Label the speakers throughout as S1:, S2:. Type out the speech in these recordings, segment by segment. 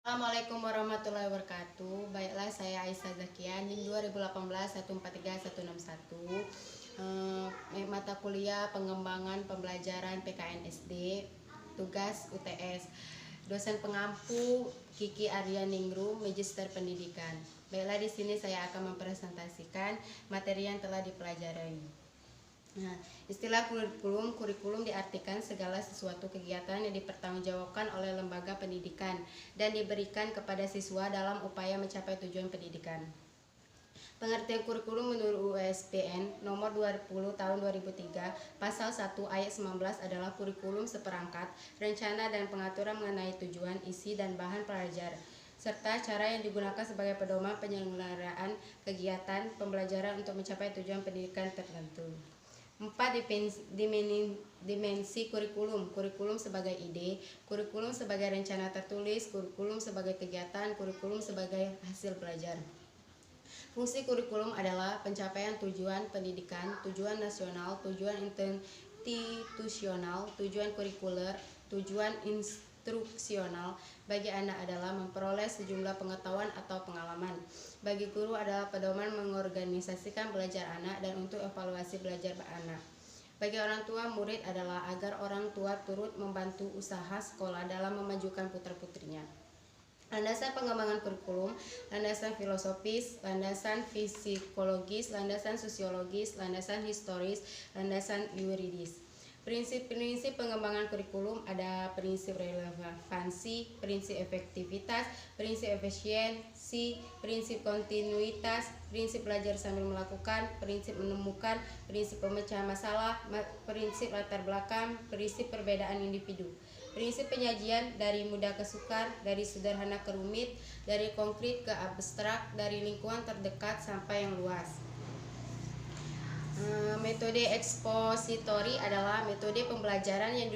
S1: Assalamualaikum warahmatullahi wabarakatuh. Baiklah, saya Aisyah Zakia, NIM 2018 143 161. Mata kuliah pengembangan pembelajaran PKN SD, tugas UTS. Dosen pengampu Kiki Aryaningrum, Magister Pendidikan. Baiklah, di sini saya akan mempresentasikan materi yang telah dipelajari. Nah, istilah kurikulum diartikan segala sesuatu kegiatan yang dipertanggungjawabkan oleh lembaga pendidikan dan diberikan kepada siswa dalam upaya mencapai tujuan pendidikan. Pengertian kurikulum menurut USPN nomor 20 tahun 2003 pasal 1 ayat 19 adalah kurikulum seperangkat rencana dan pengaturan mengenai tujuan, isi, dan bahan pelajar serta cara yang digunakan sebagai pedoman penyelenggaraan kegiatan pembelajaran untuk mencapai tujuan pendidikan tertentu. 4. Dimensi kurikulum. Kurikulum sebagai ide, kurikulum sebagai rencana tertulis, kurikulum sebagai kegiatan, kurikulum sebagai hasil belajar. Fungsi kurikulum adalah pencapaian tujuan pendidikan, tujuan nasional, tujuan institusional, tujuan kurikuler, tujuan instruksional. Bagi anak adalah memperoleh sejumlah pengetahuan atau pengalaman. Bagi guru adalah pedoman mengorganisasikan belajar anak dan untuk evaluasi belajar anak. Bagi orang tua, murid adalah agar orang tua turut membantu usaha sekolah dalam memajukan putra-putrinya. Landasan pengembangan kurikulum, landasan filosofis, landasan psikologis, landasan sosiologis, landasan historis, landasan yuridis. Prinsip-prinsip pengembangan kurikulum ada prinsip relevansi, prinsip efektivitas, prinsip efisiensi, prinsip kontinuitas, prinsip belajar sambil melakukan, prinsip menemukan, prinsip pemecahan masalah, prinsip latar belakang, prinsip perbedaan individu. Prinsip penyajian dari mudah ke sukar, dari sederhana ke rumit, dari konkret ke abstrak, dari lingkungan terdekat sampai yang luas. Metode ekspositori adalah metode pembelajaran yang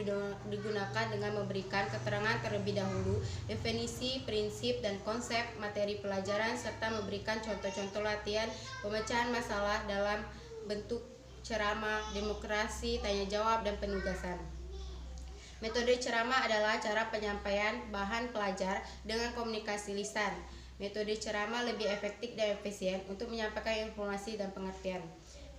S1: digunakan dengan memberikan keterangan terlebih dahulu, definisi, prinsip, dan konsep materi pelajaran, serta memberikan contoh-contoh latihan pemecahan masalah dalam bentuk ceramah, demokrasi, tanya jawab, dan penugasan. Metode ceramah adalah cara penyampaian bahan pelajar dengan komunikasi lisan. Metode ceramah lebih efektif dan efisien untuk menyampaikan informasi dan pengertian.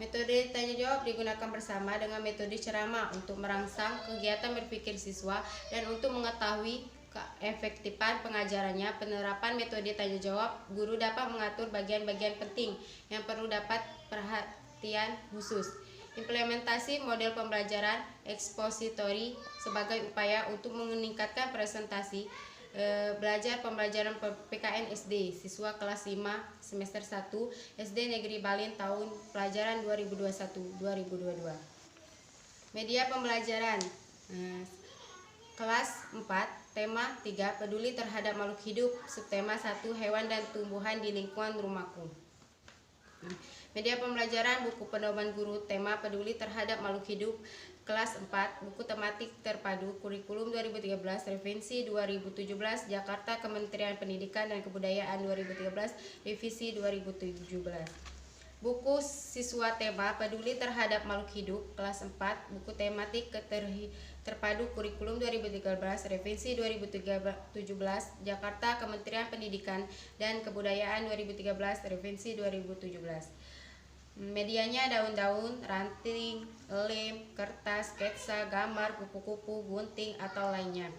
S1: Metode tanya jawab digunakan bersama dengan metode ceramah untuk merangsang kegiatan berpikir siswa dan untuk mengetahui keefektifan pengajarannya. Penerapan metode tanya jawab, guru dapat mengatur bagian-bagian penting yang perlu dapat perhatian khusus. Implementasi model pembelajaran ekspositori sebagai upaya untuk meningkatkan presentasi belajar pembelajaran PKN SD siswa kelas 5 semester 1 SD Negeri Balin tahun pelajaran 2021-2022. Media pembelajaran kelas 4 tema 3 peduli terhadap makhluk hidup, subtema 1 hewan dan tumbuhan di lingkungan rumahku. Media pembelajaran buku pedoman guru tema peduli terhadap makhluk hidup kelas 4 buku tematik terpadu kurikulum 2013 revisi 2017 Jakarta Kementerian Pendidikan dan Kebudayaan 2013 revisi 2017. Buku siswa tema peduli terhadap makhluk hidup kelas 4 buku tematik terpadu kurikulum 2013 revisi 2017 Jakarta Kementerian Pendidikan dan Kebudayaan 2013 revisi 2017. Medianya daun-daun, ranting, lem, kertas, sketsa, gambar, kupu-kupu, gunting, atau lainnya.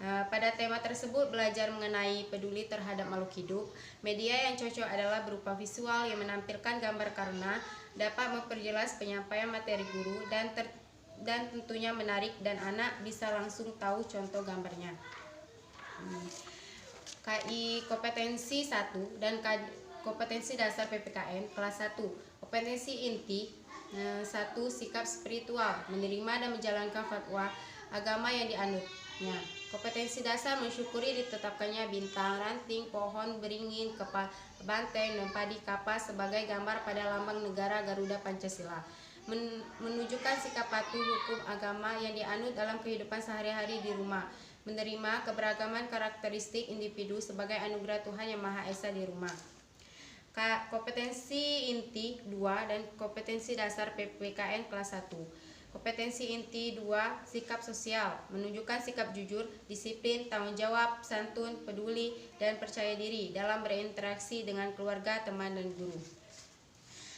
S1: Pada tema tersebut belajar mengenai peduli terhadap makhluk hidup. Media yang cocok adalah berupa visual yang menampilkan gambar karena dapat memperjelas penyampaian materi guru dan tentunya menarik dan anak bisa langsung tahu contoh gambarnya. KI kompetensi 1 dan kompetensi dasar PPKN kelas 1. Kompetensi inti 1. Sikap spiritual, menerima dan menjalankan fatwa agama yang dianutnya. Kompetensi dasar mensyukuri ditetapkannya bintang, ranting, pohon, beringin, banteng, dan padi kapas sebagai gambar pada lambang negara Garuda Pancasila. Menunjukkan sikap patuh hukum agama yang dianut dalam kehidupan sehari-hari di rumah. Menerima keberagaman karakteristik individu sebagai anugerah Tuhan Yang Maha Esa di rumah. Kompetensi inti 2 dan kompetensi dasar PPKN kelas 1. Kompetensi inti 2, sikap sosial, menunjukkan sikap jujur, disiplin, tanggung jawab, santun, peduli, dan percaya diri dalam berinteraksi dengan keluarga, teman, dan guru.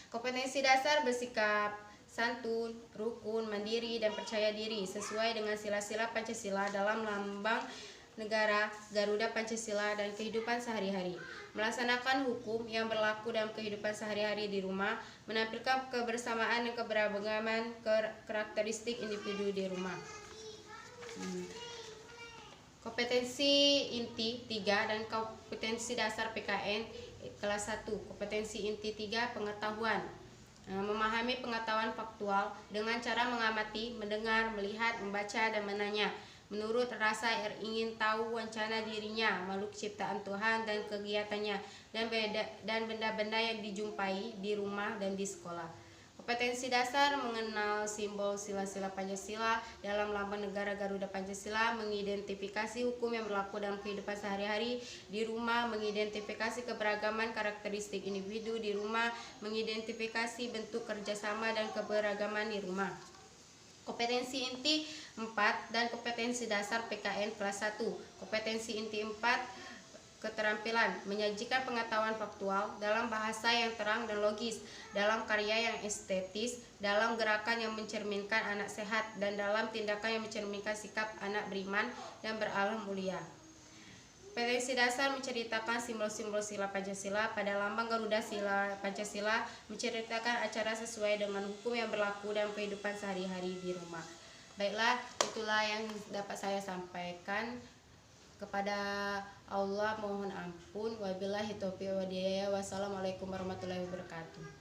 S1: Kompetensi dasar bersikap santun, rukun, mandiri, dan percaya diri sesuai dengan sila-sila Pancasila dalam lambang negara, Garuda Pancasila, dan kehidupan sehari-hari. Melaksanakan hukum yang berlaku dalam kehidupan sehari-hari di rumah, menampilkan kebersamaan dan keberagaman karakteristik individu di rumah. Kompetensi inti 3 dan kompetensi dasar PKN kelas 1. Kompetensi inti 3, pengetahuan. Memahami pengetahuan faktual dengan cara mengamati, mendengar, melihat, membaca, dan menanya menurut rasa ingin tahu wacana dirinya, makhluk ciptaan Tuhan dan kegiatannya, dan benda-benda yang dijumpai di rumah dan di sekolah. Kompetensi dasar mengenal simbol sila-sila Pancasila dalam lambang negara Garuda Pancasila, mengidentifikasi hukum yang berlaku dalam kehidupan sehari-hari di rumah, mengidentifikasi keberagaman karakteristik individu di rumah, mengidentifikasi bentuk kerjasama dan keberagaman di rumah. Kompetensi inti 4 dan kompetensi dasar PKN kelas 1. Kompetensi inti 4, keterampilan, menyajikan pengetahuan faktual dalam bahasa yang terang dan logis, dalam karya yang estetis, dalam gerakan yang mencerminkan anak sehat, dan dalam tindakan yang mencerminkan sikap anak beriman dan berakhlak mulia. Kompetensi dasar menceritakan simbol-simbol sila Pancasila pada lambang Garuda sila Pancasila, menceritakan acara sesuai dengan hukum yang berlaku dalam kehidupan sehari-hari di rumah. Baiklah, itulah yang dapat saya sampaikan. Kepada Allah mohon ampun. Wabillahi taufiq wal hidayah. Wassalamualaikum warahmatullahi wabarakatuh.